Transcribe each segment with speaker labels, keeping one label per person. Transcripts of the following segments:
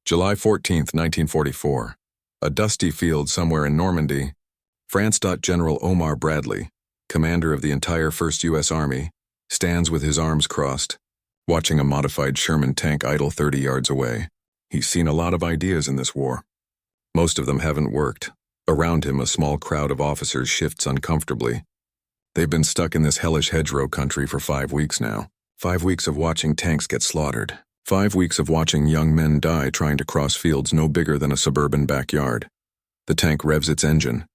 Speaker 1: July 14, 1944. A dusty field somewhere in Normandy. France. General Omar Bradley, commander of the entire 1st U.S. Army, stands with his arms crossed, watching a modified Sherman tank idle 30 yards away. He's seen a lot of ideas in this war. Most of them haven't worked. Around him, a small crowd of officers shifts uncomfortably. They've been stuck in this hellish hedgerow country for 5 weeks now. 5 weeks of watching tanks get slaughtered. 5 weeks of watching young men die trying to cross fields no bigger than a suburban backyard. The tank revs its engine.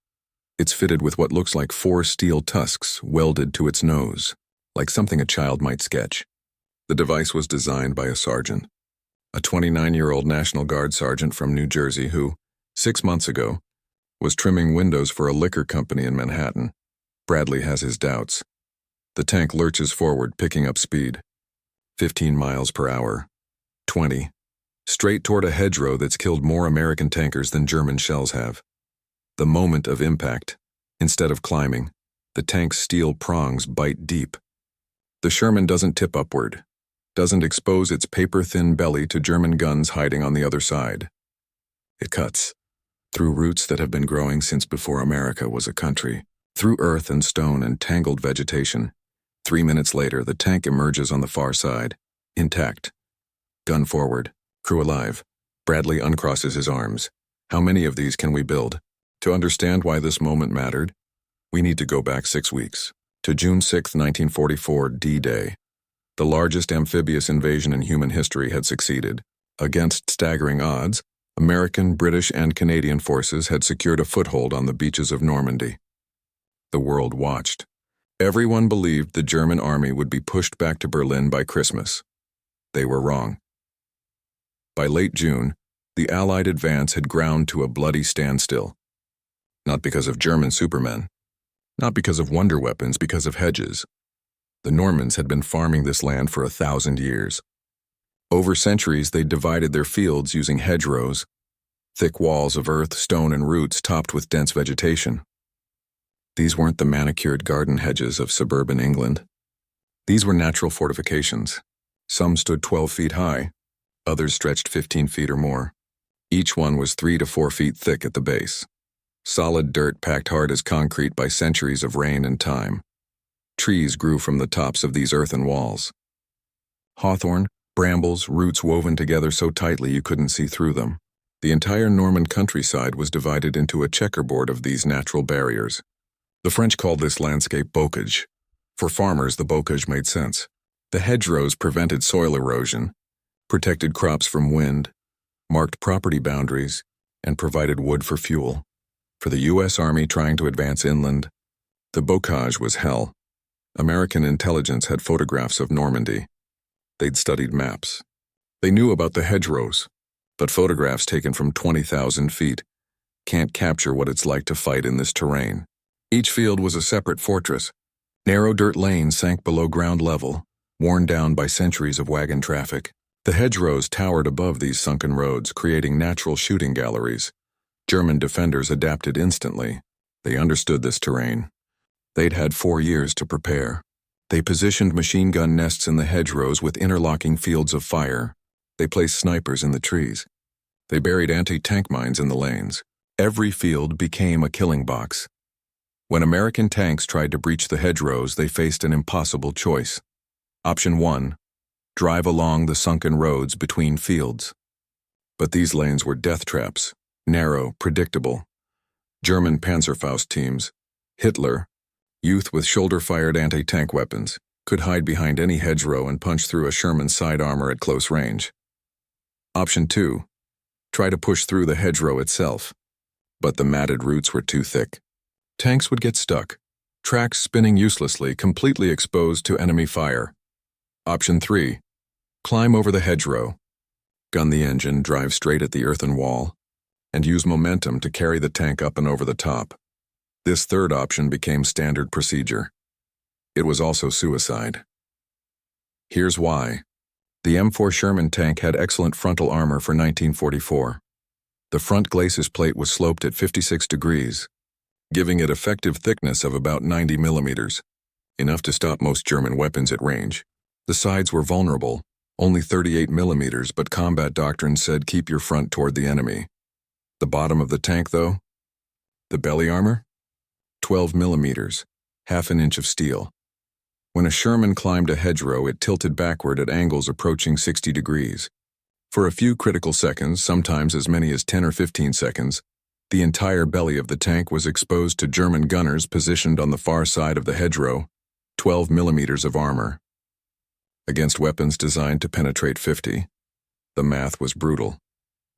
Speaker 1: It's fitted with what looks like 4 steel tusks welded to its nose, like something a child might sketch. The device was designed by a sergeant, a 29-year-old National Guard sergeant from New Jersey who, 6 months ago, was trimming windows for a liquor company in Manhattan. Bradley has his doubts. The tank lurches forward, picking up speed. 15 miles per hour. 20. Straight toward a hedgerow that's killed more American tankers than German shells have. The moment of impact, instead of climbing, the tank's steel prongs bite deep. The Sherman doesn't tip upward, doesn't expose its paper-thin belly to German guns hiding on the other side. It cuts, through roots that have been growing since before America was a country, through earth and stone and tangled vegetation. 3 minutes later, the tank emerges on the far side, intact. Gun forward, crew alive. Bradley uncrosses his arms. How many of these can we build? To understand why this moment mattered, we need to go back 6 weeks, to June 6, 1944, D-Day. The largest amphibious invasion in human history had succeeded. Against staggering odds, American, British, and Canadian forces had secured a foothold on the beaches of Normandy. The world watched. Everyone believed the German army would be pushed back to Berlin by Christmas. They were wrong. By late June, the Allied advance had ground to a bloody standstill. Not because of German supermen, not because of wonder weapons, because of hedges. The Normans had been farming this land for 1,000 years. Over centuries, they'd divided their fields using hedgerows, thick walls of earth, stone, and roots topped with dense vegetation. These weren't the manicured garden hedges of suburban England. These were natural fortifications. Some stood 12 feet high, others stretched 15 feet or more. Each one was 3 to 4 feet thick at the base. Solid dirt packed hard as concrete by centuries of rain and time. Trees grew from the tops of these earthen walls. Hawthorn, brambles, roots woven together so tightly you couldn't see through them. The entire Norman countryside was divided into a checkerboard of these natural barriers. The French called this landscape bocage. For farmers, the bocage made sense. The hedgerows prevented soil erosion, protected crops from wind, marked property boundaries, and provided wood for fuel. For the U.S. Army trying to advance inland, the bocage was hell. American intelligence had photographs of Normandy. They'd studied maps. They knew about the hedgerows, but photographs taken from 20,000 feet can't capture what it's like to fight in this terrain. Each field was a separate fortress. Narrow dirt lanes sank below ground level, worn down by centuries of wagon traffic. The hedgerows towered above these sunken roads, creating natural shooting galleries. German defenders adapted instantly. They understood this terrain. They'd had 4 years to prepare. They positioned machine gun nests in the hedgerows with interlocking fields of fire. They placed snipers in the trees. They buried anti-tank mines in the lanes. Every field became a killing box. When American tanks tried to breach the hedgerows, they faced an impossible choice. Option 1. Drive along the sunken roads between fields. But these lanes were death traps, narrow, predictable. German Panzerfaust teams, Hitler, youth with shoulder-fired anti-tank weapons, could hide behind any hedgerow and punch through a Sherman side armor at close range. Option 2. Try to push through the hedgerow itself. But the matted roots were too thick. Tanks would get stuck, tracks spinning uselessly, completely exposed to enemy fire. Option 3. Climb over the hedgerow, gun the engine, drive straight at the earthen wall, and use momentum to carry the tank up and over the top. This third option became standard procedure. It was also suicide. Here's why. The M4 Sherman tank had excellent frontal armor for 1944. The front glacis plate was sloped at 56 degrees, giving it effective thickness of about 90 millimeters, enough to stop most German weapons at range. The sides were vulnerable, Only 38 millimeters, but combat doctrine said keep your front toward the enemy. The bottom of the tank, though? The belly armor? 12 millimeters, half an inch of steel. When a Sherman climbed a hedgerow, it tilted backward at angles approaching 60 degrees. For a few critical seconds, sometimes as many as 10 or 15 seconds, the entire belly of the tank was exposed to German gunners positioned on the far side of the hedgerow, 12 millimeters of armor. Against weapons designed to penetrate 50, the math was brutal.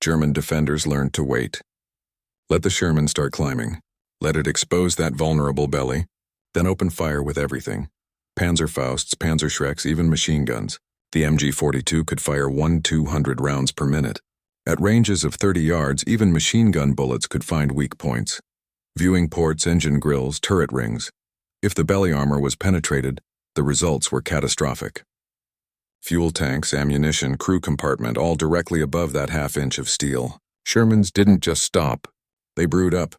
Speaker 1: German defenders learned to wait. Let the Sherman start climbing. Let it expose that vulnerable belly, then open fire with everything. Panzerfausts, Panzerschrecks, even machine guns. The MG-42 could fire 200 rounds per minute. At ranges of 30 yards, even machine gun bullets could find weak points. Viewing ports, engine grills, turret rings. If the belly armor was penetrated, the results were catastrophic. Fuel tanks, ammunition, crew compartment, all directly above that half-inch of steel. Shermans didn't just stop. They brewed up.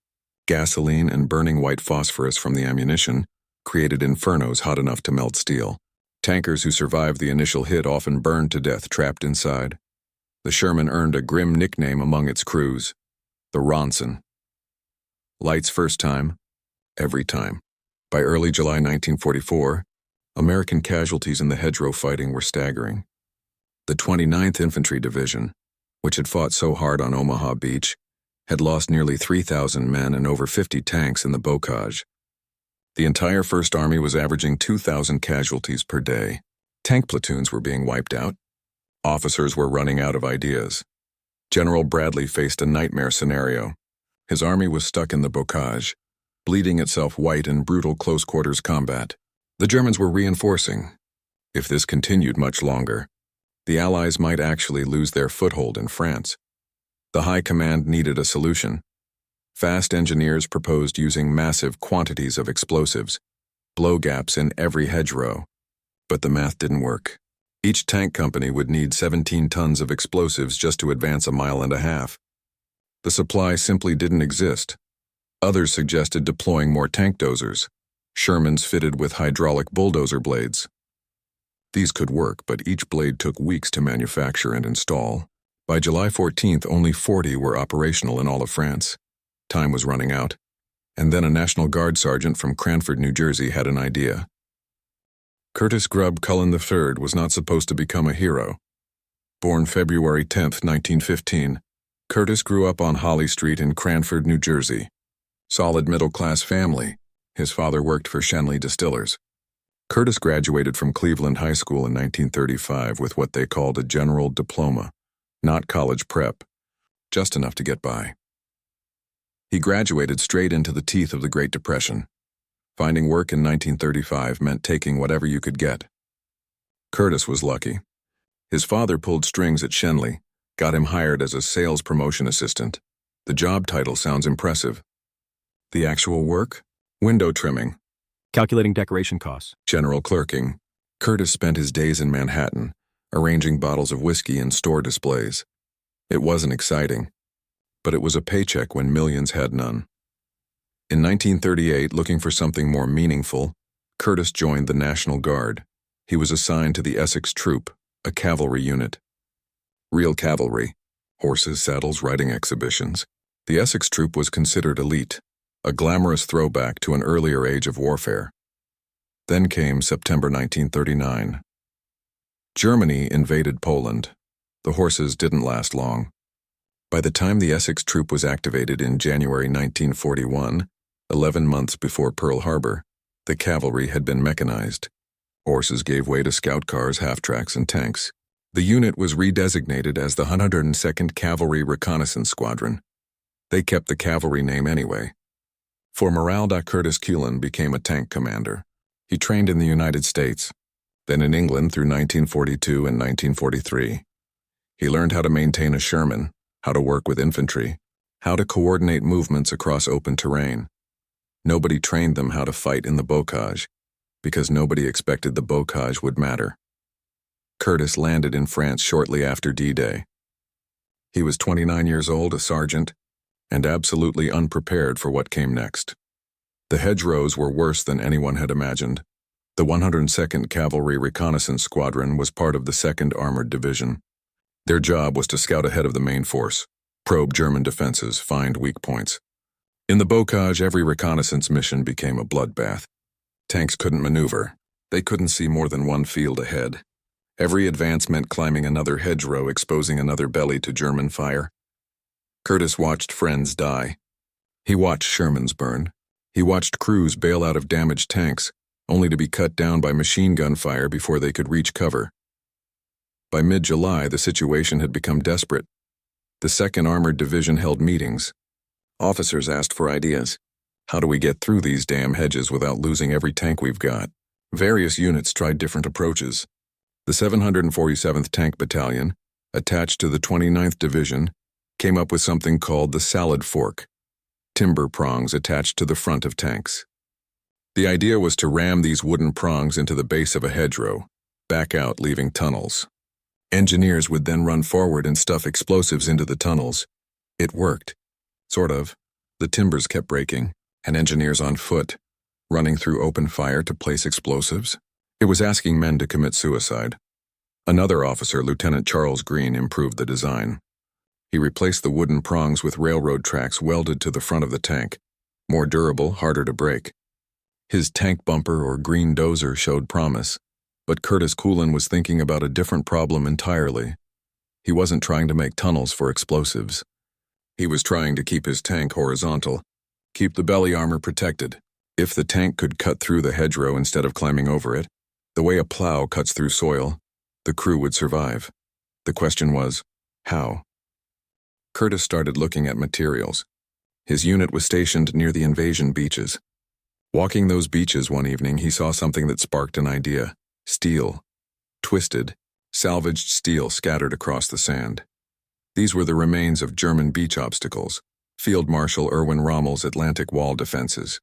Speaker 1: Gasoline and burning white phosphorus from the ammunition created infernos hot enough to melt steel. Tankers who survived the initial hit often burned to death trapped inside. The Sherman earned a grim nickname among its crews, the Ronson. Lights first time, every time. By early July 1944, American casualties in the hedgerow fighting were staggering. The 29th Infantry Division, which had fought so hard on Omaha Beach, had lost nearly 3,000 men and over 50 tanks in the bocage. The entire First Army was averaging 2,000 casualties per day. Tank platoons were being wiped out. Officers were running out of ideas. General Bradley faced a nightmare scenario. His army was stuck in the bocage, bleeding itself white in brutal close-quarters combat. The Germans were reinforcing. If this continued much longer, the Allies might actually lose their foothold in France. The High Command needed a solution. Fast engineers proposed using massive quantities of explosives, blow gaps in every hedgerow. But the math didn't work. Each tank company would need 17 tons of explosives just to advance a mile and a half. The supply simply didn't exist. Others suggested deploying more tank dozers, Shermans fitted with hydraulic bulldozer blades. These could work, but each blade took weeks to manufacture and install. By July 14th, only 40 were operational in all of France. Time was running out, and then a National Guard sergeant from Cranford, New Jersey had an idea. Curtis Grubb Cullen III was not supposed to become a hero. Born February 10, 1915, Curtis grew up on Holly Street in Cranford, New Jersey. Solid middle-class family. His father worked for Schenley Distillers. Curtis graduated from Cleveland High School in 1935 with what they called a general diploma, not college prep, just enough to get by. He graduated straight into the teeth of the Great Depression. Finding work in 1935 meant taking whatever you could get. Curtis was lucky. His father pulled strings at Schenley, got him hired as a sales promotion assistant. The job title sounds impressive. The actual work? Window trimming.
Speaker 2: Calculating decoration costs.
Speaker 1: General clerking. Curtis spent his days in Manhattan, arranging bottles of whiskey in store displays. It wasn't exciting, but it was a paycheck when millions had none. In 1938, looking for something more meaningful, Curtis joined the National Guard. He was assigned to the Essex Troop, a cavalry unit. Real cavalry. Horses, saddles, riding exhibitions. The Essex Troop was considered elite, a glamorous throwback to an earlier age of warfare. Then came September 1939. Germany invaded Poland. The horses didn't last long. By the time the Essex Troop was activated in January 1941, 11 months before Pearl Harbor, the cavalry had been mechanized. Horses gave way to scout cars, half-tracks, and tanks. The unit was redesignated as the 102nd Cavalry Reconnaissance Squadron. They kept the cavalry name anyway. For morale, Curtis Cullen became a tank commander. He trained in the United States, then in England through 1942 and 1943. He learned how to maintain a Sherman, how to work with infantry, how to coordinate movements across open terrain. Nobody trained them how to fight in the bocage, because nobody expected the bocage would matter. Curtis landed in France shortly after D-Day. He was 29 years old, a sergeant, and absolutely unprepared for what came next. The hedgerows were worse than anyone had imagined. The 102nd Cavalry Reconnaissance Squadron was part of the 2nd Armored Division. Their job was to scout ahead of the main force, probe German defenses, find weak points. In the bocage, every reconnaissance mission became a bloodbath. Tanks couldn't maneuver. They couldn't see more than one field ahead. Every advance meant climbing another hedgerow, exposing another belly to German fire. Curtis watched friends die. He watched Shermans burn. He watched crews bail out of damaged tanks, only to be cut down by machine gun fire before they could reach cover. By mid-July, the situation had become desperate. The 2nd Armored Division held meetings. Officers asked for ideas. How do we get through these damn hedges without losing every tank we've got? Various units tried different approaches. The 747th Tank Battalion, attached to the 29th Division, came up with something called the salad fork, timber prongs attached to the front of tanks. The idea was to ram these wooden prongs into the base of a hedgerow, back out leaving tunnels. Engineers would then run forward and stuff explosives into the tunnels. It worked. Sort of. The timbers kept breaking, and engineers on foot, running through open fire to place explosives. It was asking men to commit suicide. Another officer, Lieutenant Charles Green, improved the design. He replaced the wooden prongs with railroad tracks welded to the front of the tank, more durable, harder to break. His tank bumper or green dozer showed promise, but Curtis Coolin was thinking about a different problem entirely. He wasn't trying to make tunnels for explosives. He was trying to keep his tank horizontal, keep the belly armor protected. If the tank could cut through the hedgerow instead of climbing over it, the way a plow cuts through soil, the crew would survive. The question was, how? Curtis started looking at materials. His unit was stationed near the invasion beaches. Walking those beaches one evening, he saw something that sparked an idea. Steel. Twisted, salvaged steel scattered across the sand. These were the remains of German beach obstacles, Field Marshal Erwin Rommel's Atlantic Wall defenses.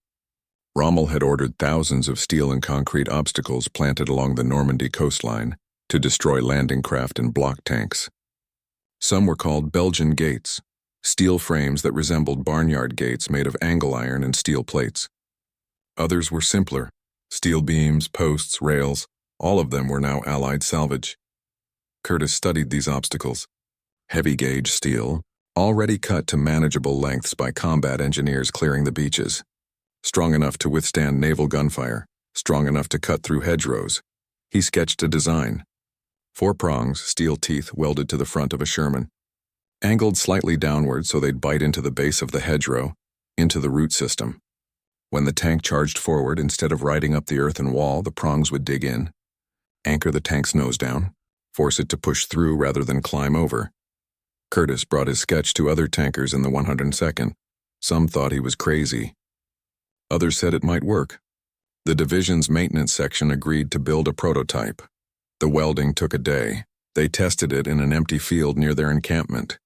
Speaker 1: Rommel had ordered thousands of steel and concrete obstacles planted along the Normandy coastline to destroy landing craft and block tanks. Some were called Belgian gates, steel frames that resembled barnyard gates made of angle iron and steel plates. Others were simpler, steel beams, posts, rails. All of them were now Allied salvage. Curtis studied these obstacles. Heavy-gauge steel, already cut to manageable lengths by combat engineers clearing the beaches. Strong enough to withstand naval gunfire, strong enough to cut through hedgerows. He sketched a design. 4 prongs, steel teeth welded to the front of a Sherman. Angled slightly downward so they'd bite into the base of the hedgerow, into the root system. When the tank charged forward, instead of riding up the earthen wall, the prongs would dig in, anchor the tank's nose down, force it to push through rather than climb over. Curtis brought his sketch to other tankers in the 102nd. Some thought he was crazy. Others said it might work. The division's maintenance section agreed to build a prototype. The welding took a day. They tested it in an empty field near their encampment.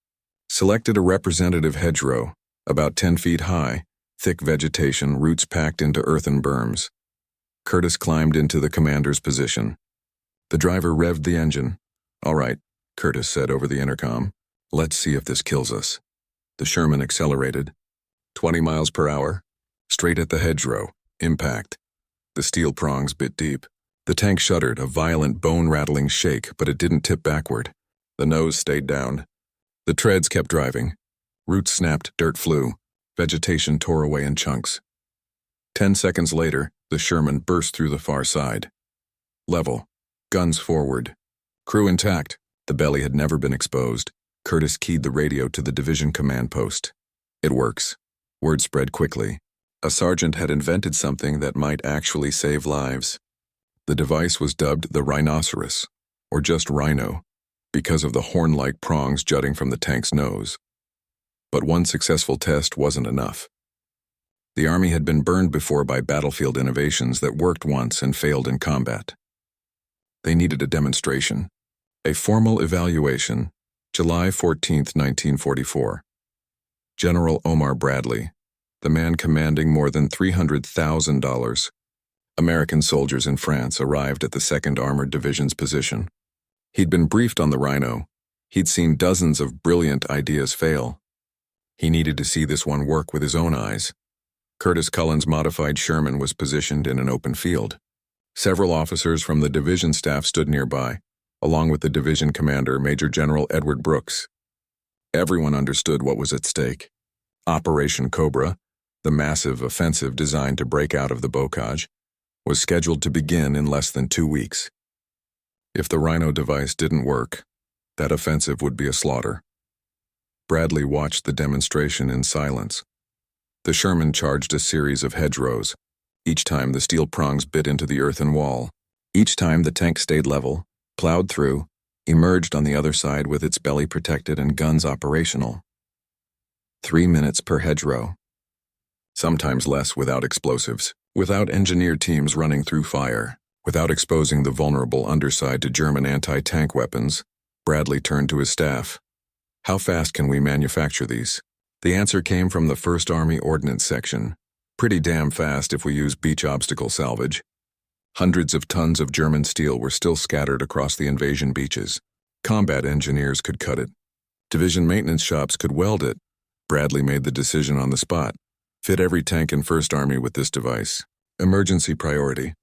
Speaker 1: Selected a representative hedgerow, about 10 feet high, thick vegetation, roots packed into earthen berms. Curtis climbed into the commander's position. The driver revved the engine. "All right," Curtis said over the intercom. "Let's see if this kills us." The Sherman accelerated. 20 miles per hour. Straight at the hedgerow. Impact. The steel prongs bit deep. The tank shuddered, a violent bone-rattling shake, but it didn't tip backward. The nose stayed down. The treads kept driving. Roots snapped, dirt flew. Vegetation tore away in chunks. 10 seconds later, the Sherman burst through the far side. Level. Guns forward. Crew intact. The belly had never been exposed. Curtis keyed the radio to the division command post. "It works." Word spread quickly. A sergeant had invented something that might actually save lives. The device was dubbed the Rhinoceros, or just Rhino, because of the horn-like prongs jutting from the tank's nose. But one successful test wasn't enough. The Army had been burned before by battlefield innovations that worked once and failed in combat. They needed a demonstration. A formal evaluation, July 14, 1944. General Omar Bradley, the man commanding more than $300,000, American soldiers in France, arrived at the 2nd Armored Division's position. He'd been briefed on the Rhino. He'd seen dozens of brilliant ideas fail. He needed to see this one work with his own eyes. Curtis Cullen's modified Sherman was positioned in an open field. Several officers from the division staff stood nearby, along with the division commander, Major General Edward Brooks. Everyone understood what was at stake. Operation Cobra, the massive offensive designed to break out of the bocage, was scheduled to begin in less than 2 weeks. If the Rhino device didn't work, that offensive would be a slaughter. Bradley watched the demonstration in silence. The Sherman charged a series of hedgerows. Each time the steel prongs bit into the earthen wall. Each time the tank stayed level, plowed through, emerged on the other side with its belly protected and guns operational. 3 minutes per hedgerow. Sometimes less without explosives, without engineer teams running through fire, without exposing the vulnerable underside to German anti-tank weapons. Bradley turned to his staff. How fast can we manufacture these? The answer came from the 1st Army Ordnance Section. Pretty damn fast if we use beach obstacle salvage. Hundreds of tons of German steel were still scattered across the invasion beaches. Combat engineers could cut it. Division maintenance shops could weld it. Bradley made the decision on the spot. Fit every tank in 1st Army with this device. Emergency priority.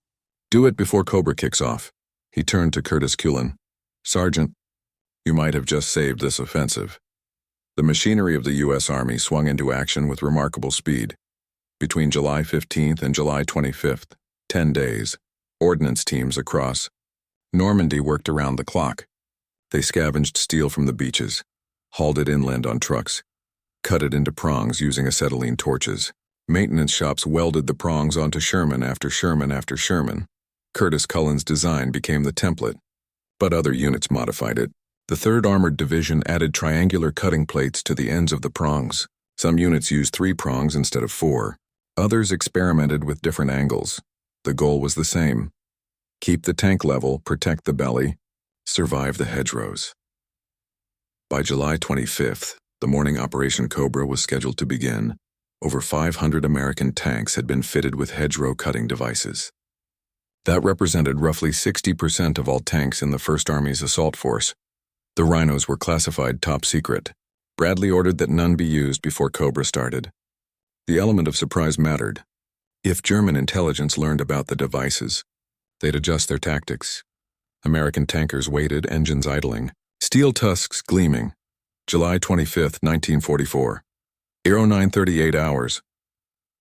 Speaker 1: Do it before Cobra kicks off. He turned to Curtis Cullen. Sergeant, you might have just saved this offensive. The machinery of the U.S. Army swung into action with remarkable speed. Between July 15th and July 25th, 10 days, ordnance teams across Normandy worked around the clock. They scavenged steel from the beaches, hauled it inland on trucks, cut it into prongs using acetylene torches. Maintenance shops welded the prongs onto Sherman after Sherman after Sherman. Curtis Cullen's design became the template, but other units modified it. The 3rd Armored Division added triangular cutting plates to the ends of the prongs. Some units used 3 prongs instead of 4. Others experimented with different angles. The goal was the same. Keep the tank level, protect the belly, survive the hedgerows. By July 25th, the morning Operation Cobra was scheduled to begin. Over 500 American tanks had been fitted with hedgerow cutting devices. That represented roughly 60% of all tanks in the 1st Army's assault force. The Rhinos were classified top secret. Bradley ordered that none be used before Cobra started. The element of surprise mattered. If German intelligence learned about the devices, they'd adjust their tactics. American tankers waited, engines idling, steel tusks gleaming. July 25, 1944. 09:38 hours.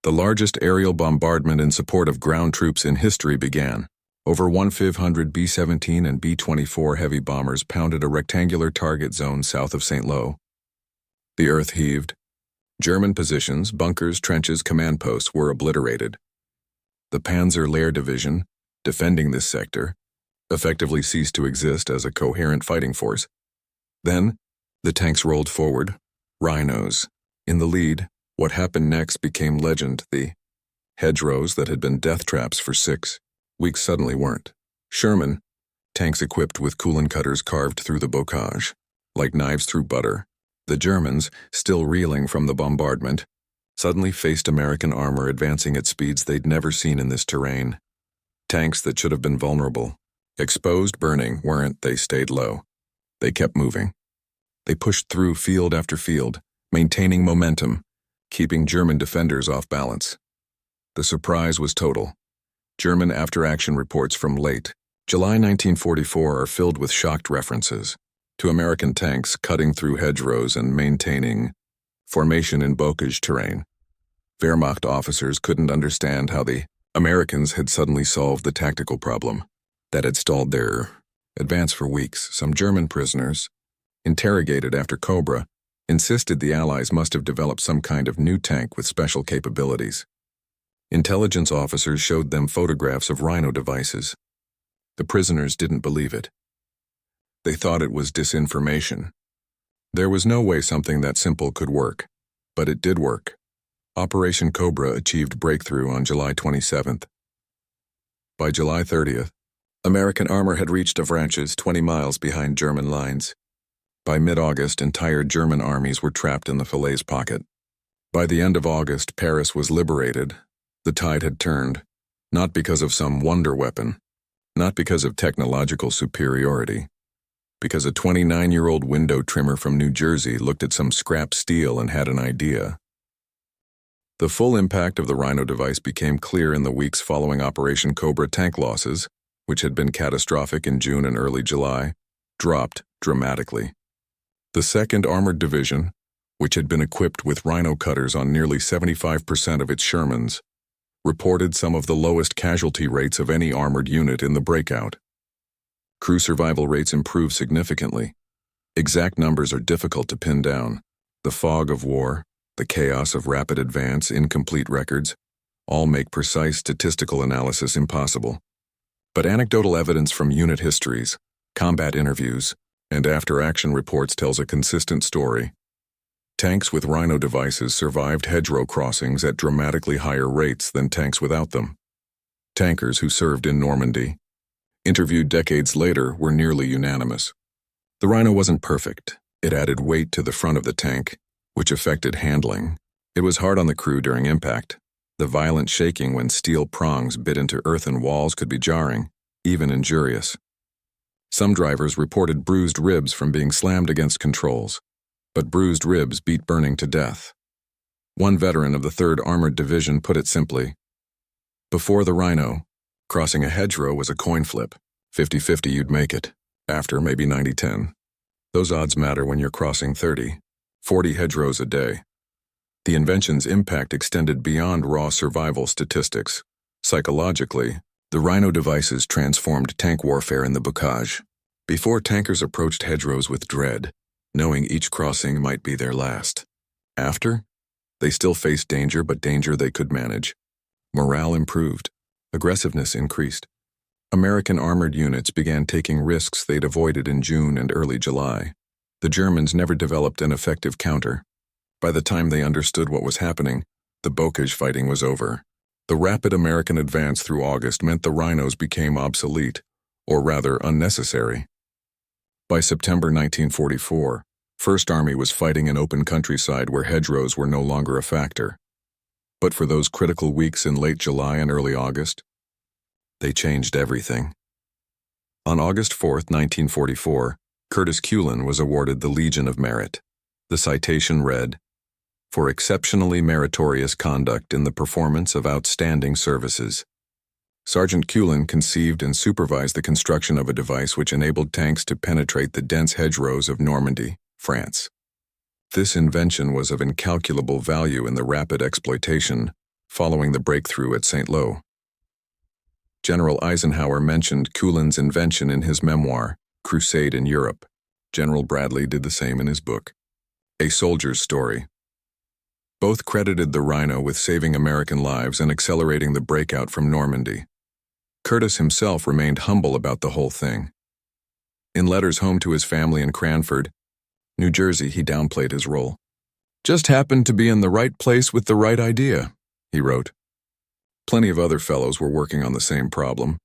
Speaker 1: The largest aerial bombardment in support of ground troops in history began. Over 1,500 B-17 and B-24 heavy bombers pounded a rectangular target zone south of St. Lo. The earth heaved. German positions, bunkers, trenches, command posts were obliterated. The Panzer Lehr Division, defending this sector, effectively ceased to exist as a coherent fighting force. Then, the tanks rolled forward, Rhinos. In the lead, what happened next became legend. The hedgerows that had been death traps for 6 weeks suddenly weren't. Sherman, tanks equipped with coolant cutters carved through the bocage, like knives through butter. The Germans, still reeling from the bombardment, suddenly faced American armor advancing at speeds they'd never seen in this terrain. Tanks that should have been vulnerable, exposed, burning, weren't. They stayed low. They kept moving. They pushed through field after field, maintaining momentum, keeping German defenders off balance. The surprise was total. German after-action reports from late July 1944 are filled with shocked references to American tanks cutting through hedgerows and maintaining formation in bocage terrain. Wehrmacht officers couldn't understand how the Americans had suddenly solved the tactical problem that had stalled their advance for weeks. Some German prisoners, interrogated after Cobra, insisted the Allies must have developed some kind of new tank with special capabilities. Intelligence officers showed them photographs of Rhino devices. The prisoners didn't believe it. They thought it was disinformation. There was no way something that simple could work, but it did work. Operation Cobra achieved breakthrough on July 27th. By July 30th, American armor had reached Avranches 20 miles behind German lines. By mid-August, entire German armies were trapped in the Falaise pocket. By the end of August, Paris was liberated. The tide had turned, not because of some wonder weapon, not because of technological superiority, because a 29-year-old window trimmer from New Jersey looked at some scrap steel and had an idea. The full impact of the Rhino device became clear in the weeks following Operation Cobra. Tank losses, which had been catastrophic in June and early July, dropped dramatically. The 2nd Armored Division, which had been equipped with Rhino cutters on nearly 75% of its Shermans, reported some of the lowest casualty rates of any armored unit in the breakout. Crew survival rates improved significantly. Exact numbers are difficult to pin down. The fog of war, the chaos of rapid advance, incomplete records, all make precise statistical analysis impossible. But anecdotal evidence from unit histories, combat interviews, and after-action reports tells a consistent story. Tanks with Rhino devices survived hedgerow crossings at dramatically higher rates than tanks without them. Tankers who served in Normandy, interviewed decades later, were nearly unanimous. The Rhino wasn't perfect. It added weight to the front of the tank, which affected handling. It was hard on the crew during impact. The violent shaking when steel prongs bit into earthen walls could be jarring, even injurious. Some drivers reported bruised ribs from being slammed against controls, but bruised ribs beat burning to death. One veteran of the 3rd Armored Division put it simply: before the Rhino, crossing a hedgerow was a coin flip. 50-50 you'd make it. After, maybe 90-10. Those odds matter when you're crossing 30, 40 hedgerows a day. The invention's impact extended beyond raw survival statistics. Psychologically, the Rhino devices transformed tank warfare in the bocage. Before, tankers approached hedgerows with dread, knowing each crossing might be their last. After, they still faced danger, but danger they could manage. Morale improved. Aggressiveness increased. American armored units began taking risks they'd avoided in June and early July. The Germans never developed an effective counter. By the time they understood what was happening, the bocage fighting was over. The rapid American advance through August meant the Rhinos became obsolete, or rather unnecessary. By September 1944, First Army was fighting in open countryside where hedgerows were no longer a factor. But for those critical weeks in late July and early August, they changed everything. On August 4, 1944, Curtis Cullen was awarded the Legion of Merit. The citation read, "For exceptionally meritorious conduct in the performance of outstanding services." Sergeant Cullen conceived and supervised the construction of a device which enabled tanks to penetrate the dense hedgerows of Normandy, France. This invention was of incalculable value in the rapid exploitation following the breakthrough at St. Lo. General Eisenhower mentioned Cullen's invention in his memoir, Crusade in Europe. General Bradley did the same in his book, A Soldier's Story. Both credited the Rhino with saving American lives and accelerating the breakout from Normandy. Curtis himself remained humble about the whole thing. In letters home to his family in Cranford, New Jersey, he downplayed his role. "Just happened to be in the right place with the right idea," he wrote. Plenty of other fellows were working on the same problem.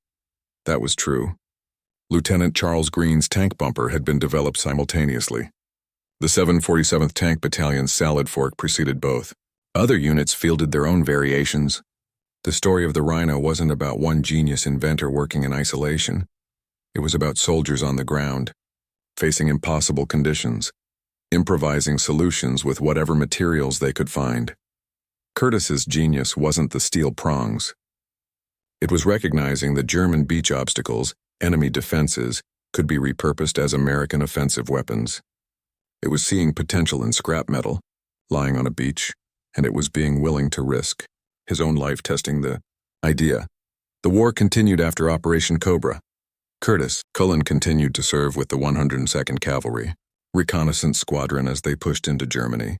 Speaker 1: That was true. Lieutenant Charles Green's tank bumper had been developed simultaneously. The 747th Tank Battalion's salad fork preceded both. Other units fielded their own variations. The story of the Rhino wasn't about one genius inventor working in isolation. It was about soldiers on the ground, facing impossible conditions, improvising solutions with whatever materials they could find. Curtis's genius wasn't the steel prongs. It was recognizing that German beach obstacles, enemy defenses, could be repurposed as American offensive weapons. It was seeing potential in scrap metal, lying on a beach, and it was being willing to risk his own life testing the idea. The war continued after Operation Cobra. Curtis Cullen continued to serve with the 102nd Cavalry, reconnaissance squadron as they pushed into Germany.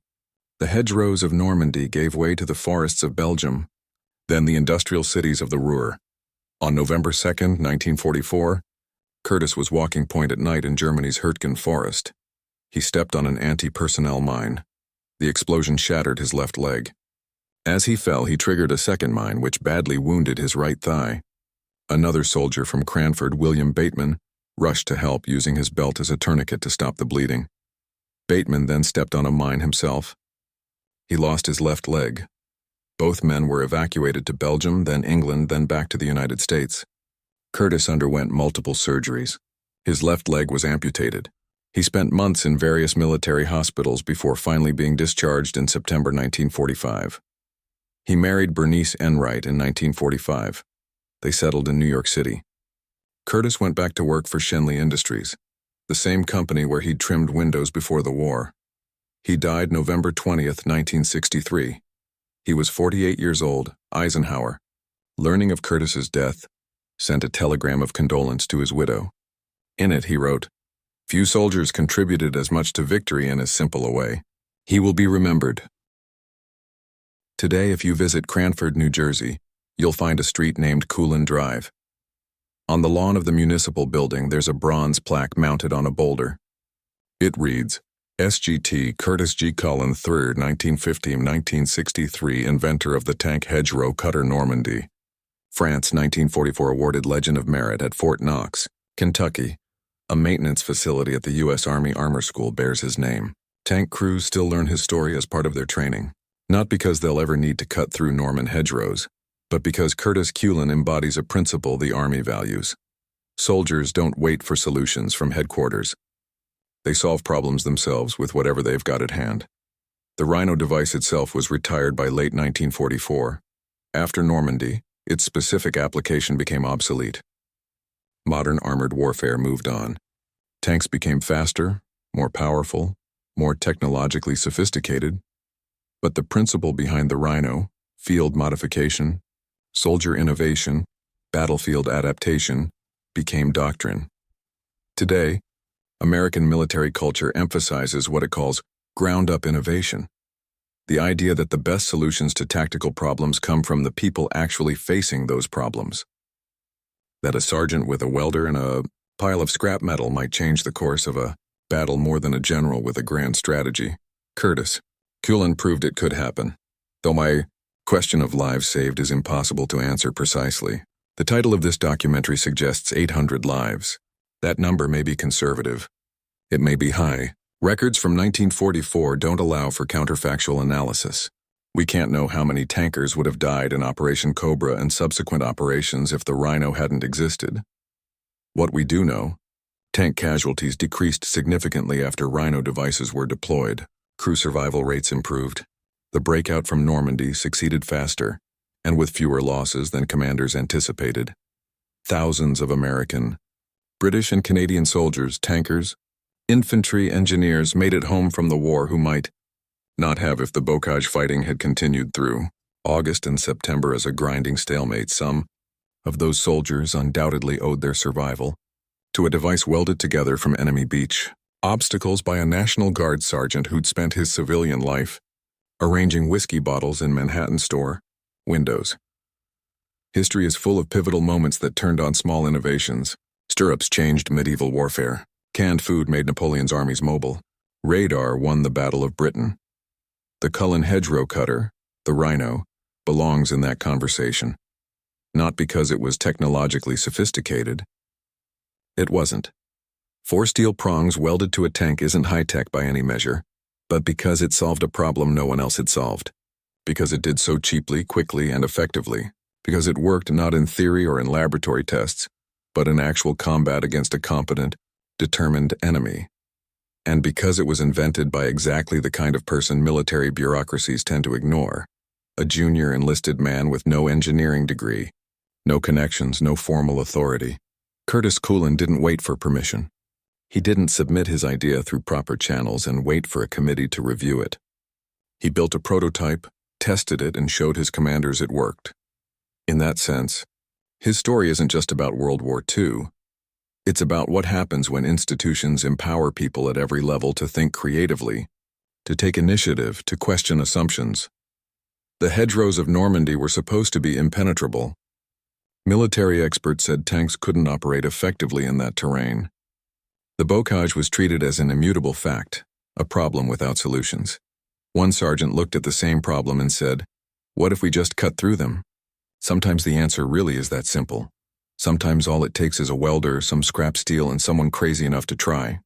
Speaker 1: The hedgerows of Normandy gave way to the forests of Belgium, then the industrial cities of the Ruhr. On November 2, 1944, Curtis was walking point at night in Germany's Hürtgen forest. He stepped on an anti-personnel mine. The explosion shattered his left leg. As he fell, he triggered a second mine, which badly wounded his right thigh. Another soldier from Cranford, William Bateman, rushed to help, using his belt as a tourniquet to stop the bleeding. Bateman then stepped on a mine himself. He lost his left leg. Both men were evacuated to Belgium, then England, then back to the United States. Curtis underwent multiple surgeries. His left leg was amputated. He spent months in various military hospitals before finally being discharged in September 1945. He married Bernice Enright in 1945. They settled in New York City. Curtis went back to work for Schenley Industries, the same company where he'd trimmed windows before the war. He died November 20th, 1963. He was 48 years old. Eisenhower, learning of Curtis's death, sent a telegram of condolence to his widow. In it, he wrote, "Few soldiers contributed as much to victory in as simple a way. He will be remembered." Today, if you visit Cranford, New Jersey, you'll find a street named Coolin Drive. On the lawn of the municipal building, there's a bronze plaque mounted on a boulder. It reads, SGT Curtis G. Cullen III, 1915-1963, inventor of the tank hedgerow cutter Normandy. France, 1944, awarded Legion of Merit at Fort Knox, Kentucky. A maintenance facility at the U.S. Army Armor School bears his name. Tank crews still learn his story as part of their training, not because they'll ever need to cut through Norman hedgerows, but because Curtis Cullen embodies a principle the Army values. Soldiers don't wait for solutions from headquarters. They solve problems themselves with whatever they've got at hand. The Rhino device itself was retired by late 1944. After Normandy, its specific application became obsolete. Modern armored warfare moved on. Tanks became faster, more powerful, more technologically sophisticated, but the principle behind the Rhino, field modification, soldier innovation, battlefield adaptation, became doctrine. Today, American military culture emphasizes what it calls ground-up innovation, the idea that the best solutions to tactical problems come from the people actually facing those problems. That a sergeant with a welder and a pile of scrap metal might change the course of a battle more than a general with a grand strategy. Curtis Cullen proved it could happen, though my question of lives saved is impossible to answer precisely. The title of this documentary suggests 800 lives. That number may be conservative. It may be high. Records from 1944 don't allow for counterfactual analysis. We can't know how many tankers would have died in Operation Cobra and subsequent operations if the Rhino hadn't existed. What we do know, tank casualties decreased significantly after Rhino devices were deployed. Crew survival rates improved. The breakout from Normandy succeeded faster, and with fewer losses than commanders anticipated. Thousands of American, British and Canadian soldiers, tankers, infantry engineers made it home from the war who might not have if the Bocage fighting had continued through August and September as a grinding stalemate. Some of those soldiers undoubtedly owed their survival to a device welded together from enemy beach obstacles by a National Guard sergeant who'd spent his civilian life arranging whiskey bottles in Manhattan store windows. History is full of pivotal moments that turned on small innovations. Stirrups changed medieval warfare. Canned food made Napoleon's armies mobile. Radar won the Battle of Britain. The Cullen hedgerow cutter, the Rhino, belongs in that conversation. Not because it was technologically sophisticated. It wasn't. 4 steel prongs welded to a tank isn't high-tech by any measure, but because it solved a problem no one else had solved. Because it did so cheaply, quickly, and effectively. Because it worked not in theory or in laboratory tests, but in actual combat against a competent, determined enemy. And because it was invented by exactly the kind of person military bureaucracies tend to ignore, a junior enlisted man with no engineering degree, no connections, no formal authority. Curtis Cullen didn't wait for permission. He didn't submit his idea through proper channels and wait for a committee to review it. He built a prototype, tested it, and showed his commanders it worked. In that sense, his story isn't just about World War II. It's about what happens when institutions empower people at every level to think creatively, to take initiative, to question assumptions. The hedgerows of Normandy were supposed to be impenetrable. Military experts said tanks couldn't operate effectively in that terrain. The Bocage was treated as an immutable fact, a problem without solutions. One sergeant looked at the same problem and said, "What if we just cut through them?" Sometimes the answer really is that simple. Sometimes all it takes is a welder, some scrap steel, and someone crazy enough to try.